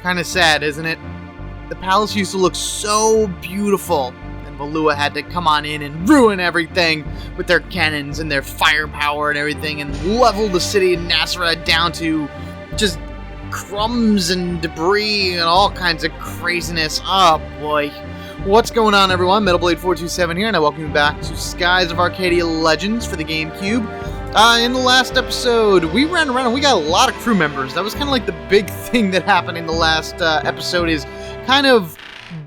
Kind of sad, isn't it? The palace used to look so beautiful, and Valua had to come on in and ruin everything with their cannons and their firepower and everything, and level the city of Nasserad down to just crumbs and debris and all kinds of craziness. Oh boy. What's going on, everyone? MetalBlade427 here, and I welcome you back to Skies of Arcadia Legends for the GameCube. In the last episode, we ran around and we got a lot of crew members. That was kind of like the big thing that happened in the last episode, is kind of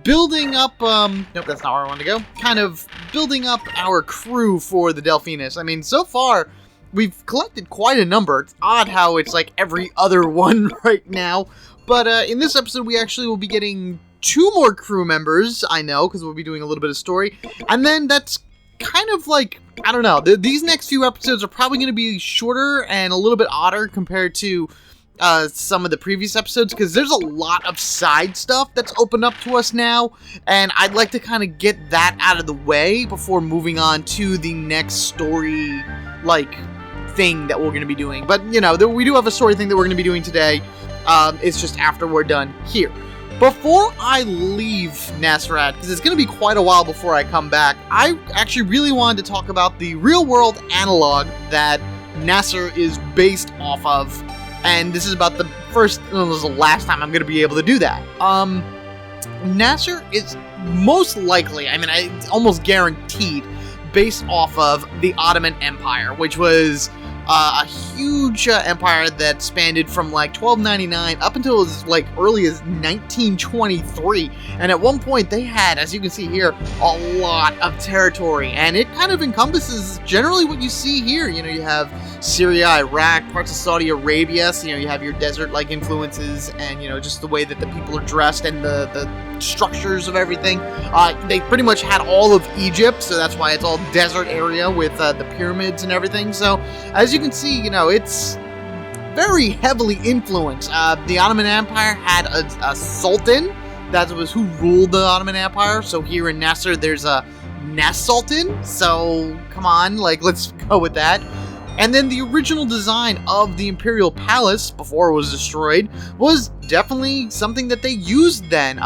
building up, nope, that's not where I wanted to go. Kind of building up our crew for the Delphinus. I mean, so far, we've collected quite a number. It's odd how it's like every other one right now. But in this episode, we actually will be getting 2 more crew members, I know, because we'll be doing a little bit of story. And then that's kind of like, I don't know, these next few episodes are probably going to be shorter and a little bit odder compared to some of the previous episodes, because there's a lot of side stuff that's opened up to us now, and I'd like to kind of get that out of the way before moving on to the next story, like, thing that we're going to be doing. But, you know, we do have a story thing that we're going to be doing today. It's just after we're done here. Before I leave Nasserad, because it's going to be quite a while before I come back, I actually really wanted to talk about the real-world analog that Nasser is based off of. And this is about the first, this is the last time I'm going to be able to do that. Nasser is most likely, I mean, it's almost guaranteed, based off of the Ottoman Empire, which was a huge empire that spanned from like 1299 up until as like early as 1923. And at one point they had, as you can see here, a lot of territory, and it kind of encompasses generally what you see here. You know, you have Syria, Iraq, parts of Saudi Arabia, so, you know, you have your desert-like influences, and, you know, just the way that the people are dressed and the structures of everything. They pretty much had all of Egypt, so that's why it's all desert area with the pyramids and everything. So, as you can see, you know, it's very heavily influenced. The Ottoman Empire had a sultan. That was who ruled the Ottoman Empire. So here in Nasser, there's a Nas-Sultan. So, come on, like, let's go with that. And then the original design of the Imperial Palace, before it was destroyed, was definitely something that they used then.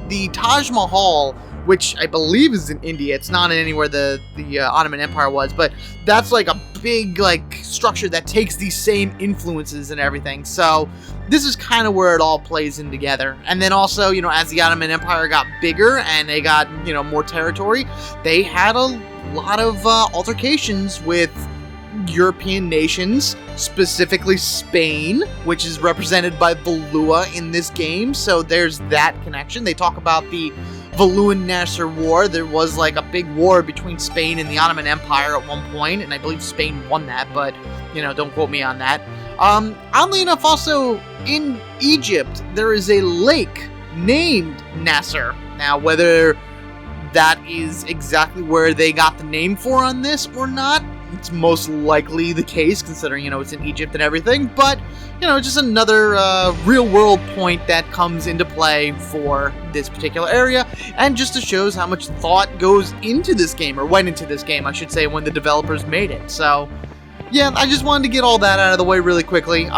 The Taj Mahal, which I believe is in India, it's not in anywhere the Ottoman Empire was, but that's like a big, like, structure that takes these same influences and everything. So this is kind of where it all plays in together. And then also, you know, as the Ottoman Empire got bigger and they got, you know, more territory, they had a lot of altercations with European nations, specifically Spain, which is represented by Valua in this game. So there's that connection. They talk about the Valuan-Nasser War. There was like a big war between Spain and the Ottoman Empire at one point, and I believe Spain won that, but, you know, don't quote me on that. Oddly enough, also in Egypt, there is a lake named Nasser. Now, whether that is exactly where they got the name for on this or not, it's most likely the case, considering, you know, it's in Egypt and everything, but, you know, just another real-world point that comes into play for this particular area, and just shows how much thought goes into this game, or went into this game, I should say, when the developers made it. So, yeah, I just wanted to get all that out of the way really quickly.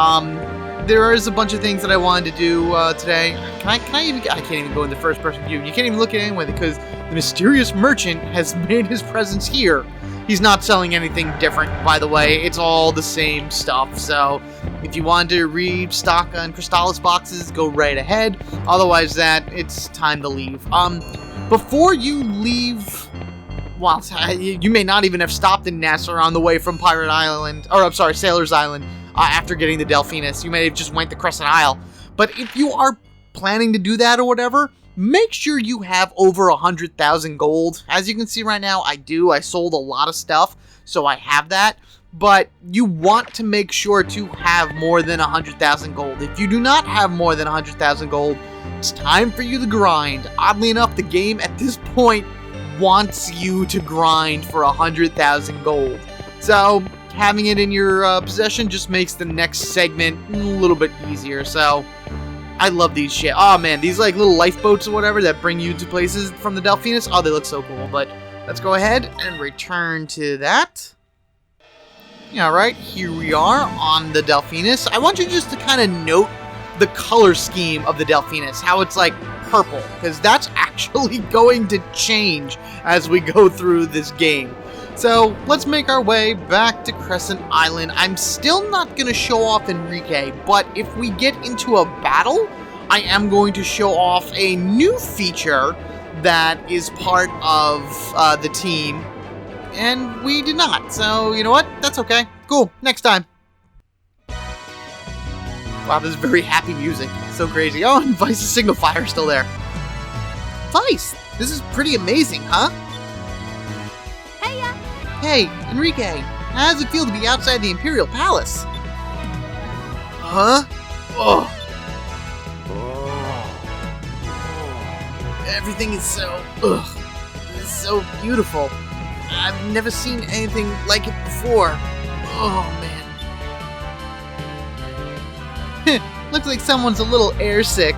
There is a bunch of things that I wanted to do today. I can't even go into first-person view. You can't even look at it anyway, because the mysterious merchant has made his presence here. He's not selling anything different, by the way. It's all the same stuff. So if you want to restock on Crystallis boxes, go right ahead. Otherwise, it's time to leave. Before you leave, well, you may not even have stopped in Nasser on the way from Pirate Island, or I'm sorry, Sailor's Island, after getting the Delphinus. You may have just went to Crescent Isle. But if you are planning to do that or whatever, make sure you have over 100,000 gold. As you can see right now, I do. I sold a lot of stuff, so I have that. But you want to make sure to have more than 100,000 gold. If you do not have more than 100,000 gold, it's time for you to grind. Oddly enough, the game at this point wants you to grind for 100,000 gold. So having it in your possession just makes the next segment a little bit easier. So I love these shit. Oh man, these like little lifeboats or whatever that bring you to places from the Delphinus. Oh, they look so cool. But let's go ahead and return to that. Alright, here we are on the Delphinus. I want you just to kind of note the color scheme of the Delphinus, how it's like purple, because that's actually going to change as we go through this game. So let's make our way back to Crescent Island. I'm still not going to show off Enrique, but if we get into a battle, I am going to show off a new feature that is part of the team, and we did not. So, you know what? That's okay. Cool. Next time. Wow, this is very happy music. So crazy. Oh, and Vice's signal fire is still there. Vice, this is pretty amazing, huh? Heya! Hey, Enrique, how does it feel to be outside the Imperial Palace? Huh? Oh. Everything is so, it's so beautiful. I've never seen anything like it before. Oh, man. Looks like someone's a little airsick.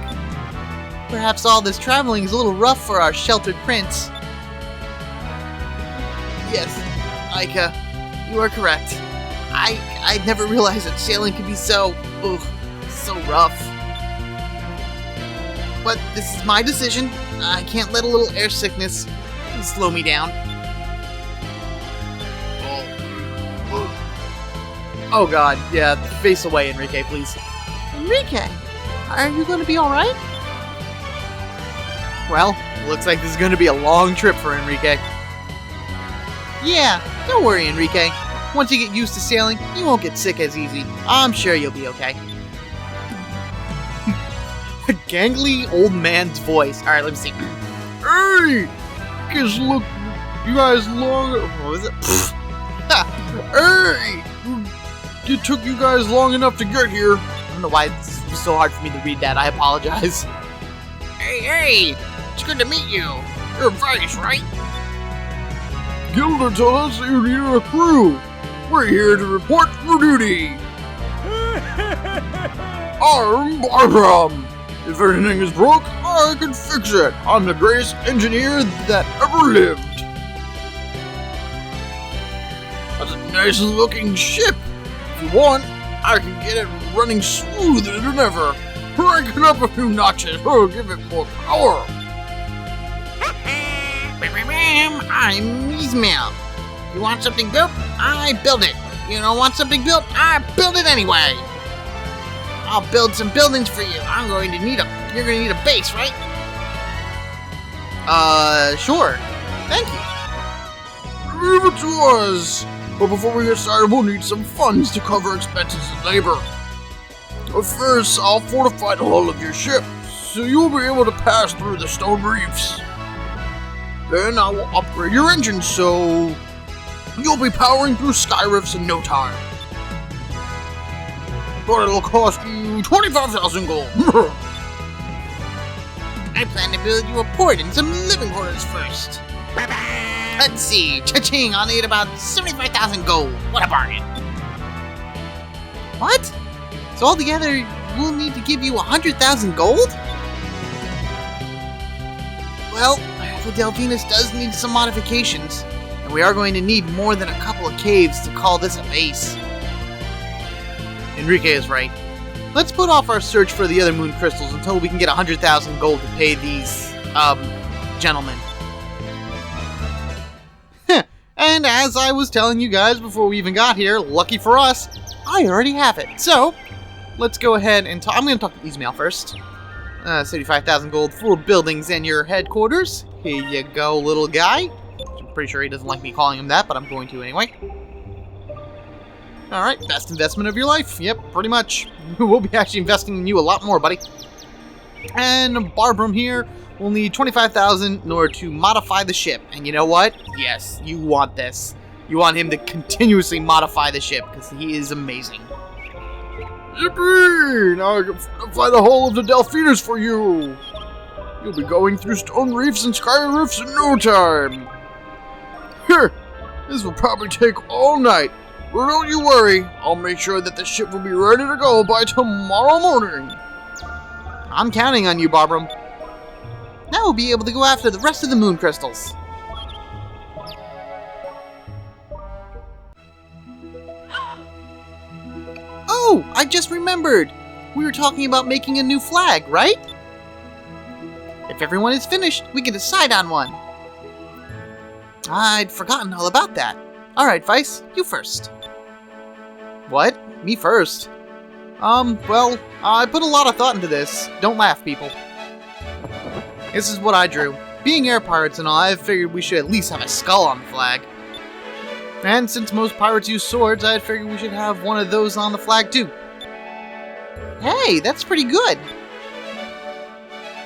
Perhaps all this traveling is a little rough for our sheltered prince. Yes, Aika, you are correct. I never realized that sailing could be so rough. But this is my decision. I can't let a little air sickness slow me down. Oh god, yeah, face away, Enrique, please. Enrique, are you going to be alright? Well, looks like this is going to be a long trip for Enrique. Yeah, don't worry, Enrique. Once you get used to sailing, you won't get sick as easy. I'm sure you'll be okay. A gangly old man's voice. Alright, let me see. Hey! Cause look, you guys long... What was it? Hey! It took you guys long enough to get here. I don't know why it's so hard for me to read that. I apologize. Hey! It's good to meet you. You're Vice, right? Gilder told us you needed a crew. We're here to report for duty. I'm Barbram. If anything is broke, I can fix it. I'm the greatest engineer that ever lived. That's a nice looking ship. If you want, I can get it running smoother than ever. Crank it up a few notches. Oh, give it more power. I'm Ismail. You want something built? I build it. You don't want something built? I build it anyway. I'll build some buildings for you. You're going to need a base, right? Sure. Thank you. Leave it to us. But before we get started, we'll need some funds to cover expenses and labor. But first, I'll fortify the hull of your ship, so you'll be able to pass through the stone reefs. Then I will upgrade your engine, so you'll be powering through sky rifts in no time. But it'll cost you 25,000 gold. I plan to build you a port and some living quarters first. Let's see. Cha-ching! I'll need about 75,000 gold. What a bargain. What? So altogether, we'll need to give you 100,000 gold? Well, the Delphinus does need some modifications, and we are going to need more than a couple of caves to call this a base. Enrique is right. Let's put off our search for the other moon crystals until we can get 100,000 gold to pay these, gentlemen. And as I was telling you guys before we even got here, lucky for us, I already have it. So, let's go ahead and I'm going to talk to Ismail first. 75,000 gold for buildings and your headquarters. Here you go, little guy. I'm pretty sure he doesn't like me calling him that, but I'm going to anyway. Alright, best investment of your life. Yep, pretty much. We'll be actually investing in you a lot more, buddy. And Barbram here will need 25,000 in order to modify the ship. And you know what? Yes, you want this. You want him to continuously modify the ship, because he is amazing. Yippee! Now I can fortify the hull of the Delphinus for you. You'll be going through stone reefs and sky rifts in no time. Here, this will probably take all night. But don't you worry, I'll make sure that the ship will be ready to go by tomorrow morning. I'm counting on you, Barbram. Now we'll be able to go after the rest of the moon crystals. Oh, I just remembered. We were talking about making a new flag, right? If everyone is finished, we can decide on one. I'd forgotten all about that. Alright, Vice, you first. What? Me first? Well, I put a lot of thought into this. Don't laugh, people. This is what I drew. Being air pirates and all, I figured we should at least have a skull on the flag. And since most pirates use swords, I figured we should have one of those on the flag too. Hey, that's pretty good.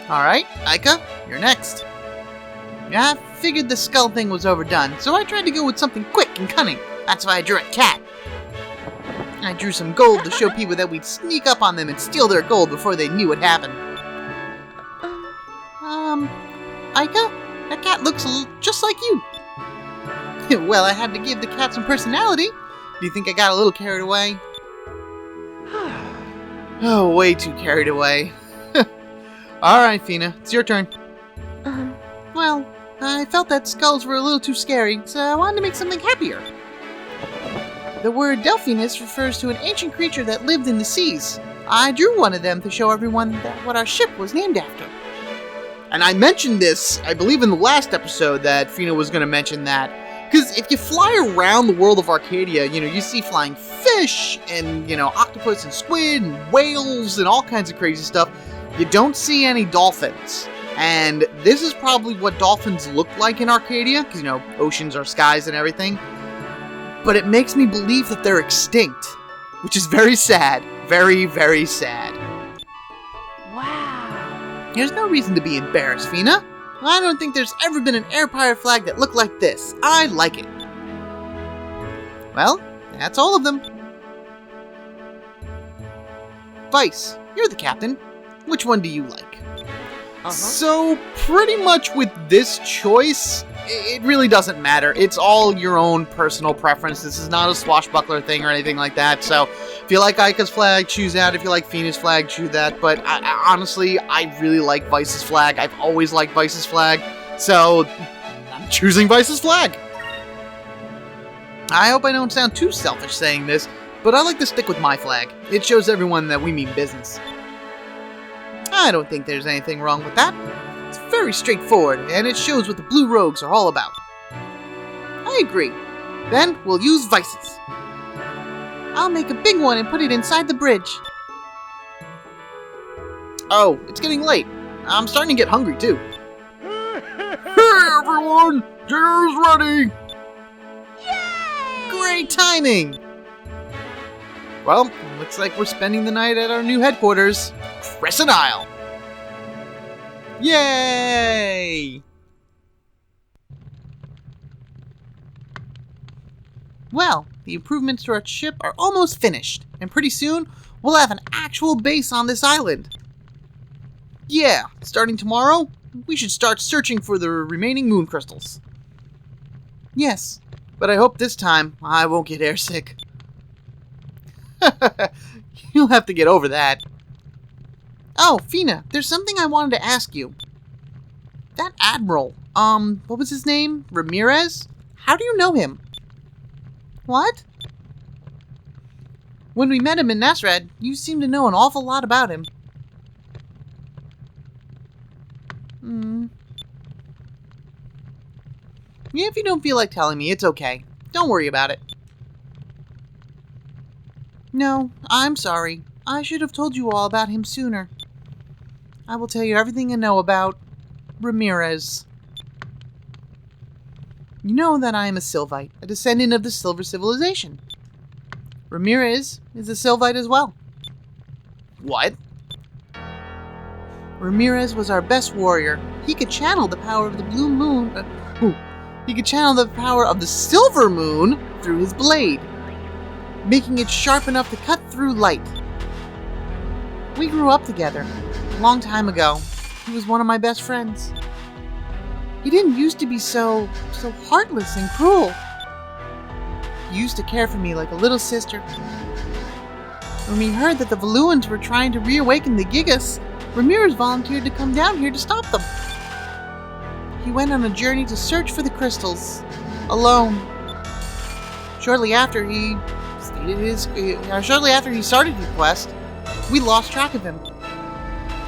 Alright, Aika, you're next. I figured the skull thing was overdone, so I tried to go with something quick and cunning. That's why I drew a cat. I drew some gold to show people that we'd sneak up on them and steal their gold before they knew what happened. Aika, that cat looks just like you. Well, I had to give the cat some personality. Do you think I got a little carried away? Oh, way too carried away. Alright, Fina, it's your turn. Well, I felt that skulls were a little too scary, so I wanted to make something happier. The word Delphinus refers to an ancient creature that lived in the seas. I drew one of them to show everyone what our ship was named after. And I mentioned this, I believe in the last episode, that Fina was going to mention that. Because if you fly around the world of Arcadia, you see flying fish, and, octopus and squid, and whales, and all kinds of crazy stuff. You don't see any dolphins. And this is probably what dolphins look like in Arcadia, because, oceans are skies and everything. But it makes me believe that they're extinct, which is very sad. Very, very sad. Wow. There's no reason to be embarrassed, Fina. I don't think there's ever been an air pirate flag that looked like this. I like it. Well, that's all of them. Vice, you're the captain. Which one do you like? So, pretty much with this choice, it really doesn't matter. It's all your own personal preference. This is not a swashbuckler thing or anything like that. So, if you like Aika's flag, choose that. If you like Fina's flag, choose that. But honestly, I really like Vice's flag. I've always liked Vice's flag. So, I'm choosing Vice's flag. I hope I don't sound too selfish saying this, but I like to stick with my flag. It shows everyone that we mean business. I don't think there's anything wrong with that. It's very straightforward, and it shows what the Blue Rogues are all about. I agree. Then we'll use Vice's. I'll make a big one and put it inside the bridge. Oh, it's getting late. I'm starting to get hungry, too. Hey, everyone! Dinner's ready! Yay! Great timing! Well, looks like we're spending the night at our new headquarters, Crescent Isle. Yay! Well, the improvements to our ship are almost finished, and pretty soon we'll have an actual base on this island. Yeah, starting tomorrow, we should start searching for the remaining moon crystals. Yes, but I hope this time I won't get airsick. You'll have to get over that. Oh, Fina, there's something I wanted to ask you. That admiral, what was his name? Ramirez? How do you know him? What? When we met him in Nasrad, you seemed to know an awful lot about him. Yeah, if you don't feel like telling me, it's okay. Don't worry about it. No, I'm sorry. I should have told you all about him sooner. I will tell you everything I know about Ramirez. You know that I am a Sylvite, a descendant of the Silver Civilization. Ramirez is a Sylvite as well. What? Ramirez was our best warrior. He could channel the power of the blue moon. He could channel the power of the silver moon through his blade, making it sharp enough to cut through light. We grew up together a long time ago. He was one of my best friends. He didn't used to be so heartless and cruel. He used to care for me like a little sister. When we heard that the Valuans were trying to reawaken the Gigas, Ramirez volunteered to come down here to stop them. He went on a journey to search for the crystals, alone. Shortly after he started his quest, We lost track of him.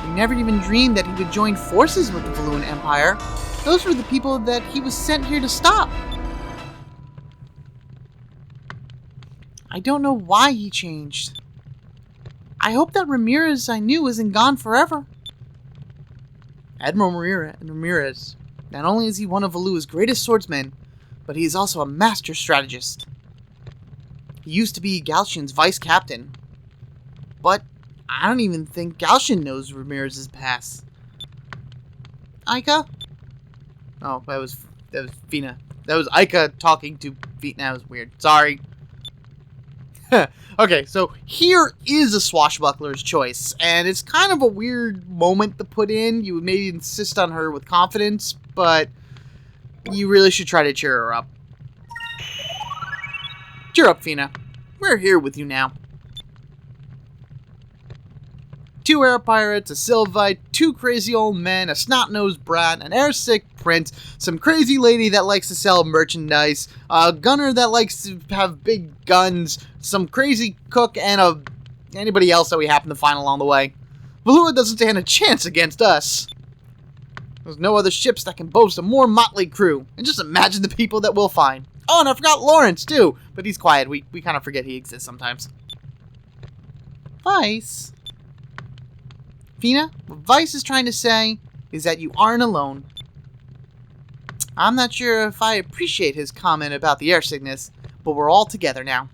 We never even dreamed that he would join forces with the Valuan Empire. Those were the people that he was sent here to stop. I don't know why he changed. I hope that Ramirez I knew isn't gone forever. Admiral Ramirez. Not only is he one of Valua's greatest swordsmen, but he is also a master strategist. He used to be Galtian's vice captain. But I don't even think Galtian knows Ramirez's past. Aika? Oh, that was Fina. That was Aika talking to Fina. That was weird. Sorry. Okay, so here is a swashbuckler's choice, and it's kind of a weird moment to put in. You would maybe insist on her with confidence, but you really should try to cheer her up. Cheer up, Fina. We're here with you now. 2 air pirates, a Sylvite, 2 crazy old men, a snot-nosed brat, an airsick prince, some crazy lady that likes to sell merchandise, a gunner that likes to have big guns, some crazy cook, and anybody else that we happen to find along the way. Valua doesn't stand a chance against us. There's no other ships that can boast a more motley crew, and just imagine the people that we'll find. Oh, and I forgot Lawrence, too, but he's quiet. We kind of forget he exists sometimes. Vice? Fina, what Vice is trying to say is that you aren't alone. I'm not sure if I appreciate his comment about the air sickness, but we're all together now.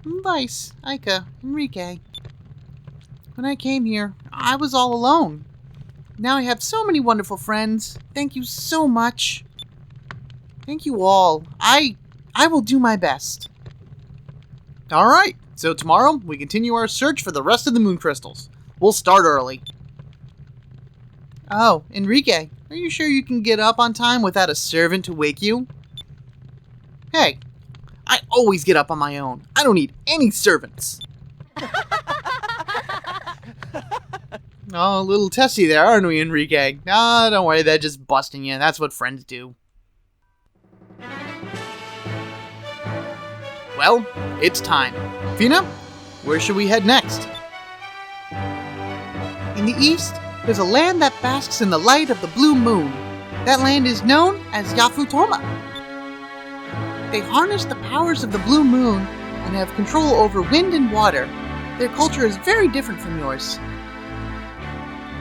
Vice, Aika, Enrique. When I came here, I was all alone. Now I have so many wonderful friends. Thank you so much. Thank you all. I will do my best. Alright, so tomorrow we continue our search for the rest of the moon crystals. We'll start early. Oh, Enrique, are you sure you can get up on time without a servant to wake you? Hey, I always get up on my own. I don't need any servants. Oh, a little testy there, aren't we, Enrique? Ah, don't worry, they're just busting you. That's what friends do. Well, it's time. Fina, where should we head next? In the east, there's a land that basks in the light of the blue moon. That land is known as Yafutoma. They harness the powers of the blue moon and have control over wind and water. Their culture is very different from yours.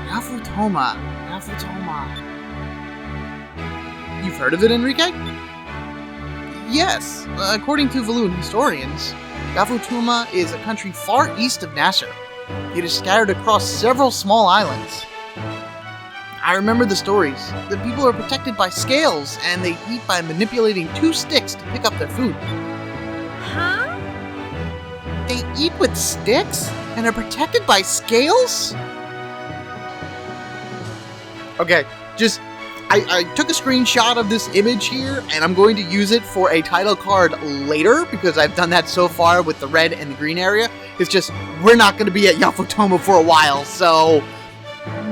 Yafutoma. You've heard of it, Enrique? Yes. According to Valuan historians, Yafutoma is a country far east of Nasser. It is scattered across several small islands. I remember the stories. The people are protected by scales, and they eat by manipulating 2 sticks to pick up their food. Huh? They eat with sticks and are protected by scales? Okay, I took a screenshot of this image here, and I'm going to use it for a title card later, because I've done that so far with the red and the green area. It's just, we're not going to be at Yafutoma for a while, so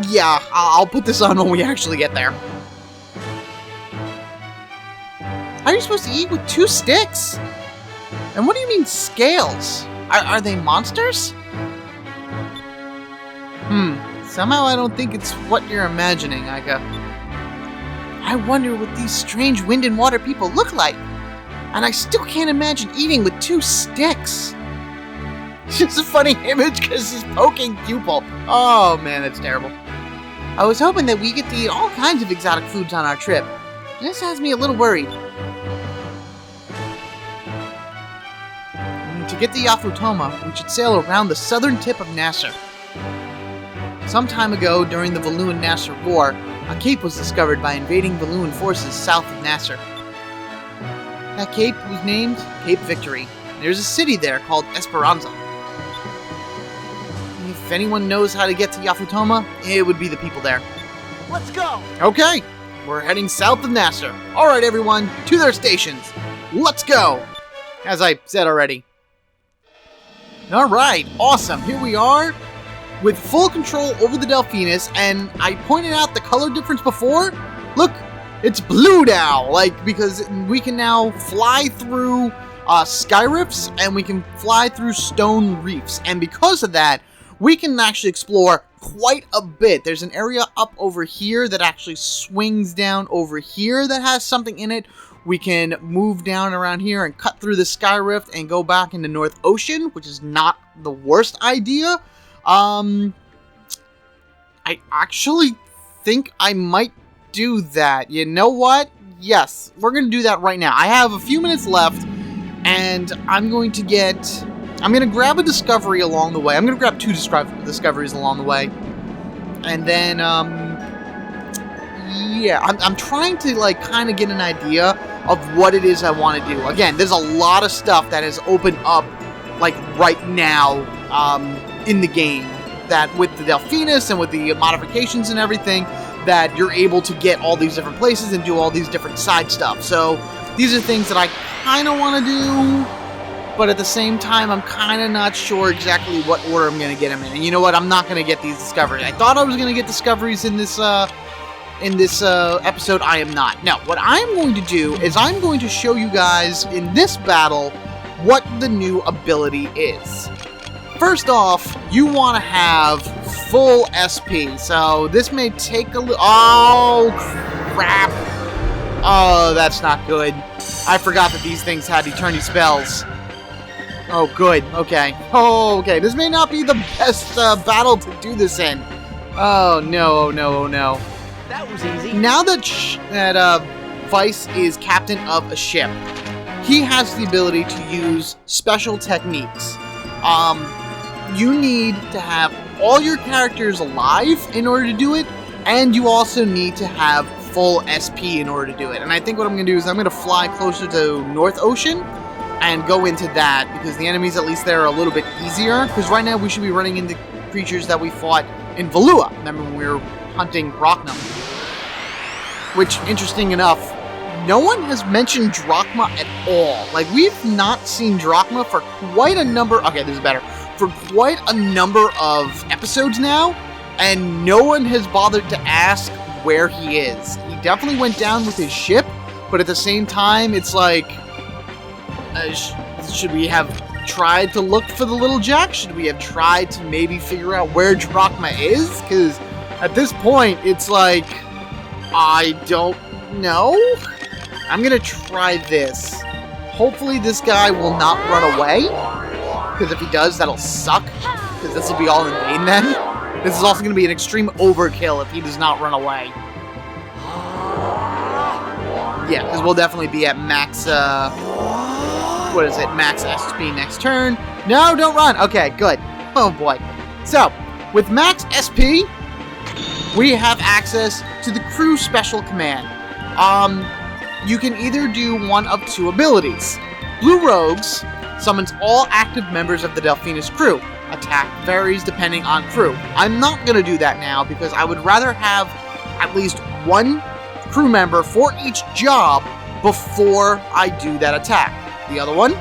yeah, I'll put this on when we actually get there. How are you supposed to eat with 2 sticks? And what do you mean scales? Are they monsters? Somehow I don't think it's what you're imagining, Aika. I wonder what these strange wind and water people look like. And I still can't imagine eating with 2 sticks. It's just a funny image because he's poking pupil. Oh man, that's terrible. I was hoping that we get to eat all kinds of exotic foods on our trip. This has me a little worried. To get to Yafutoma, we should sail around the southern tip of Nasser. Some time ago, during the Valuan-Nasser War, a cape was discovered by invading Valuan forces south of Nasser. That cape was named Cape Victory. There's a city there called Esperanza. If anyone knows how to get to Yafutoma, it would be the people there. Let's go! Okay, we're heading south of Nasser. Alright everyone, to their stations. Let's go! As I said already. Alright, awesome. Here we are with full control over the Delphinus, and I pointed out the color difference before. Look, it's blue now, because we can now fly through sky rifts, and we can fly through stone reefs. And because of that, we can actually explore quite a bit. There's an area up over here that actually swings down over here that has something in it. We can move down around here and cut through the sky rift and go back into North Ocean, which is not the worst idea. I actually think I might do that. You know what? Yes, we're going to do that right now. I have a few minutes left, and I'm going to grab a discovery along the way. I'm going to grab 2 discoveries along the way. And then, yeah, I'm trying to, like, kind of get an idea of what it is I want to do. Again, there's a lot of stuff that has opened up, like, right now, in the game. That with the Delphinus and with the modifications and everything, that you're able to get all these different places and do all these different side stuff. So, these are things that I kind of want to do, but at the same time, I'm kind of not sure exactly what order I'm going to get them in. And you know what? I'm not going to get these discoveries. I thought I was going to get discoveries in this episode. I am not. Now, what I'm going to do is I'm going to show you guys in this battle what the new ability is. First off, you want to have full SP. So this may take a little... Oh, crap. Oh, that's not good. I forgot that these things had eternity spells. Oh, good. Okay. Oh, okay. This may not be the best battle to do this in. Oh, no, no, no. That was easy. Now that Vice is captain of a ship, he has the ability to use special techniques. You need to have all your characters alive in order to do it, and you also need to have full SP in order to do it. And I think what I'm going to do is I'm going to fly closer to North Ocean and go into that, because the enemies, at least there, are a little bit easier. Because right now we should be running into creatures that we fought in Valua. Remember when we were hunting Rocknum? Which, interesting enough, no one has mentioned Drachma at all. Like, we've not seen Drachma for quite a number... Okay, this is better. For quite a number of episodes now, and no one has bothered to ask where he is. He definitely went down with his ship, but at the same time, it's like... should we have tried to look for the little Jack? Should we have tried to maybe figure out where Drachma is? Because at this point, it's like... I don't know. I'm gonna try this. Hopefully this guy will not run away. Because if he does, that'll suck. Because this will be all in vain then. This is also going to be an extreme overkill if he does not run away. Yeah, because we'll definitely be at max, what is it? Max SP next turn. No, don't run. Okay, good. Oh boy. So, with max SP, we have access to the crew special command. You can either do one of 2 abilities. Blue Rogues summons all active members of the Delphinus crew. Attack varies depending on crew. I'm not going to do that now because I would rather have at least 1 crew member for each job before I do that attack. The other one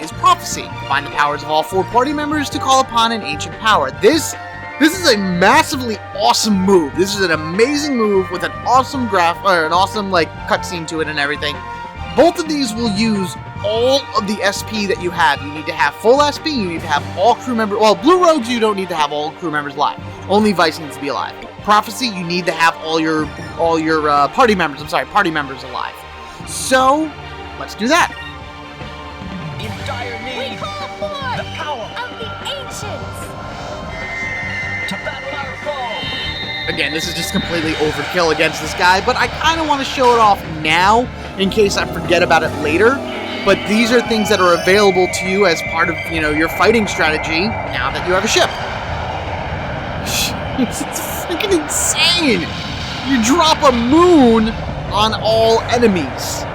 is Prophecy. Find the powers of all 4 party members to call upon an ancient power. This is a massively awesome move. This is an amazing move with an awesome cutscene to it and everything. Both of these will use all of the SP that you have. You need to have full SP, you need to have all crew members... Well, Blue Rogues, you don't need to have all crew members alive. Only Vice needs to be alive. Prophecy, you need to have all your party members alive. So, let's do that. In dire need, we call forth the power of the ancients to battle our foe. Again, this is just completely overkill against this guy, but I kind of want to show it off now in case I forget about it later. But these are things that are available to you as part of, your fighting strategy now that you have a ship. It's freaking insane! You drop a moon on all enemies,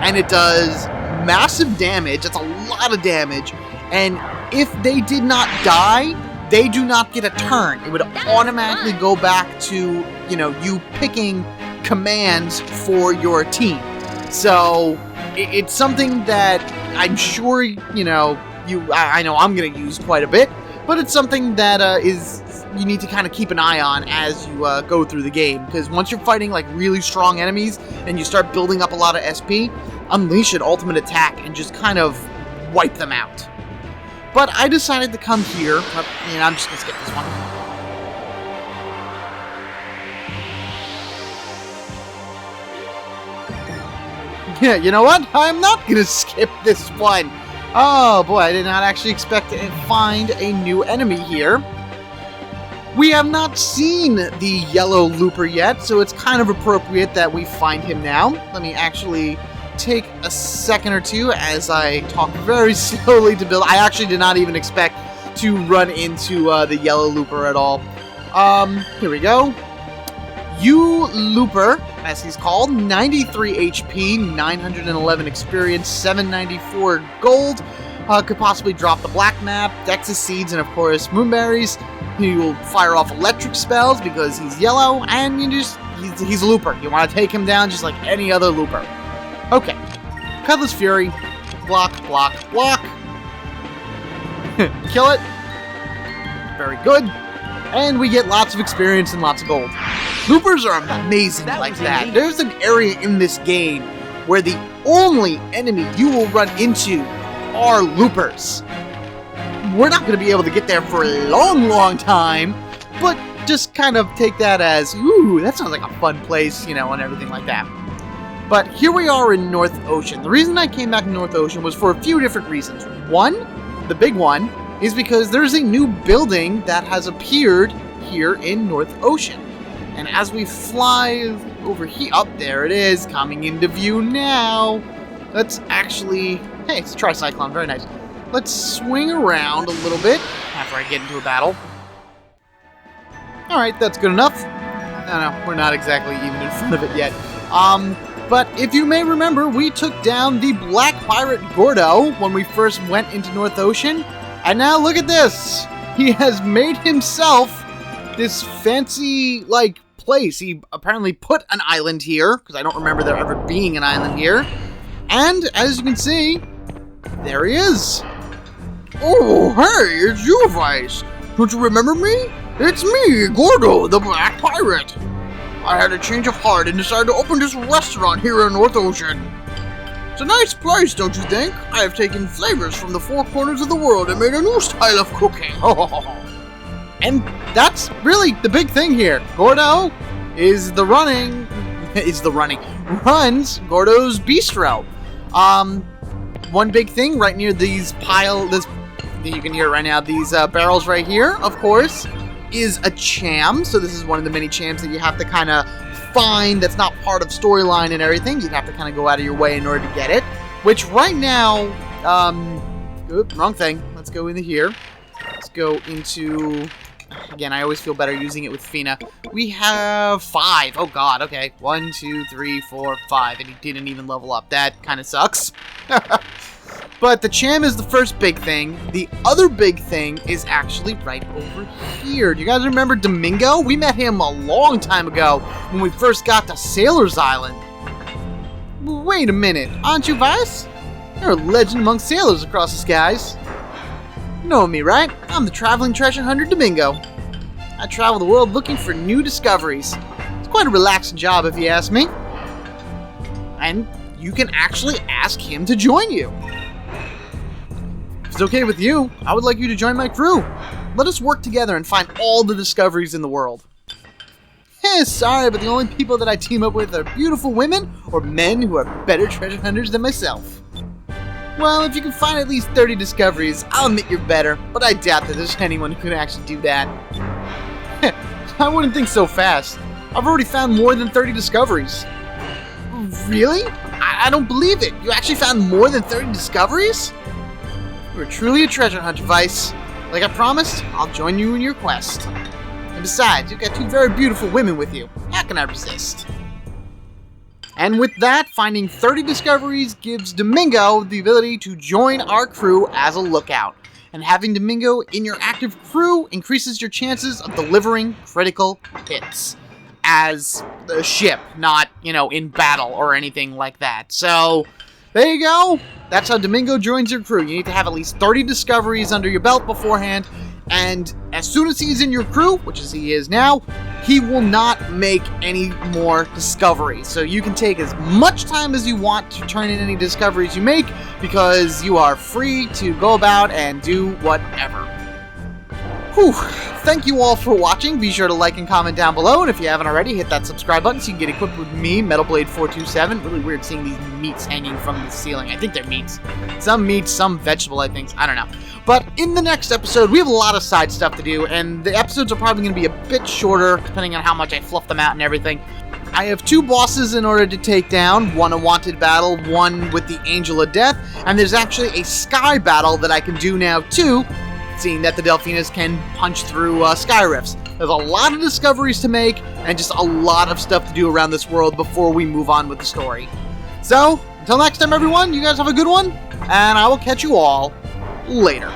and it does massive damage. It's a lot of damage, and if they did not die, they do not get a turn. It would automatically go back to, you picking commands for your team. So... it's something that I'm sure, I know I'm going to use quite a bit, but it's something that you need to kind of keep an eye on as you go through the game, because once you're fighting like really strong enemies and you start building up a lot of SP, unleash an ultimate attack and just kind of wipe them out. But I decided to come here. I'm just going to skip this one. Yeah, you know what? I'm not going to skip this one. Oh boy, I did not actually expect to find a new enemy here. We have not seen the yellow looper yet, so it's kind of appropriate that we find him now. Let me actually take a second or two as I talk very slowly to build. I actually did not even expect to run into the yellow looper at all. Here we go. Looper, as he's called, 93 HP, 911 experience, 794 gold. Could possibly drop the black map, Dexys seeds, and of course moonberries. He will fire off electric spells because he's yellow, and he's a looper. You want to take him down just like any other looper. Okay. Cutlass Fury. Block, block, block. Kill it. Very good. And we get lots of experience and lots of gold. Loopers are amazing like that. There's an area in this game where the only enemy you will run into are loopers. We're not going to be able to get there for a long, long time, but just kind of take that as, ooh, that sounds like a fun place, and everything like that. But here we are in North Ocean. The reason I came back to North Ocean was for a few different reasons. One, the big one, is because there's a new building that has appeared here in North Ocean. And as we fly over here, up there it is, coming into view now. Let's actually, hey, it's a tricyclone, very nice. Let's swing around a little bit after I get into a battle. Alright, that's good enough. No, we're not exactly even in front of it yet. But if you may remember, we took down the Black Pirate Gordo when we first went into North Ocean. And now look at this! He has made himself this fancy, place. He apparently put an island here, because I don't remember there ever being an island here. And, as you can see, there he is. Oh, hey, it's you, Vice. Don't you remember me? It's me, Gordo, the Black Pirate. I had a change of heart and decided to open this restaurant here in North Ocean. It's a nice place, don't you think? I have taken flavors from the four corners of the world and made a new style of cooking. And that's really the big thing here. Gordo runs Gordo's Bistro. One big thing right near you can hear it right now, these barrels right here, of course, is a cham. So this is one of the many chams that you have to kind of find that's not part of storyline and everything. You'd have to kind of go out of your way in order to get it. Which right now, oops, wrong thing. Let's go into here. Let's go into, again, I always feel better using it with Fina. We have 5. Oh god, okay. 1, 2, 3, 4, 5. And he didn't even level up. That kind of sucks. But the cham is the first big thing. The other big thing is actually right over here. Do you guys remember Domingo? We met him a long time ago when we first got to Sailor's Island. Wait a minute, aren't you Vice? You're a legend among sailors across the skies. You know me, right? I'm the traveling treasure hunter Domingo. I travel the world looking for new discoveries. It's quite a relaxing job if you ask me. And you can actually ask him to join you. If it's okay with you, I would like you to join my crew. Let us work together and find all the discoveries in the world. Sorry, but the only people that I team up with are beautiful women or men who are better treasure hunters than myself. Well, if you can find at least 30 discoveries, I'll admit you're better, but I doubt that there's anyone who can actually do that. I wouldn't think so fast. I've already found more than 30 discoveries. Really? I don't believe it. You actually found more than 30 discoveries? You're truly a treasure hunter, Vice. Like I promised, I'll join you in your quest. And besides, you've got 2 very beautiful women with you. How can I resist? And with that, finding 30 discoveries gives Domingo the ability to join our crew as a lookout. And having Domingo in your active crew increases your chances of delivering critical hits. As the ship, not, in battle or anything like that. So, there you go. That's how Domingo joins your crew. You need to have at least 30 discoveries under your belt beforehand. And as soon as he's in your crew, which is he is now, he will not make any more discoveries. So you can take as much time as you want to turn in any discoveries you make, because you are free to go about and do whatever. Whew. Thank you all for watching. Be sure to like and comment down below, and if you haven't already, hit that subscribe button so you can get equipped with me, MetalBlade427. Really weird seeing these meats hanging from the ceiling. I think they're meats. Some meat, some vegetable, I think. I don't know. But in the next episode, we have a lot of side stuff to do, and the episodes are probably going to be a bit shorter, depending on how much I fluff them out and everything. I have 2 bosses in order to take down, one a wanted battle, one with the Angel of Death, and there's actually a sky battle that I can do now too, seeing that the Delphinus can punch through sky rifts. There's a lot of discoveries to make, and just a lot of stuff to do around this world before we move on with the story. So, until next time everyone, you guys have a good one, and I will catch you all later.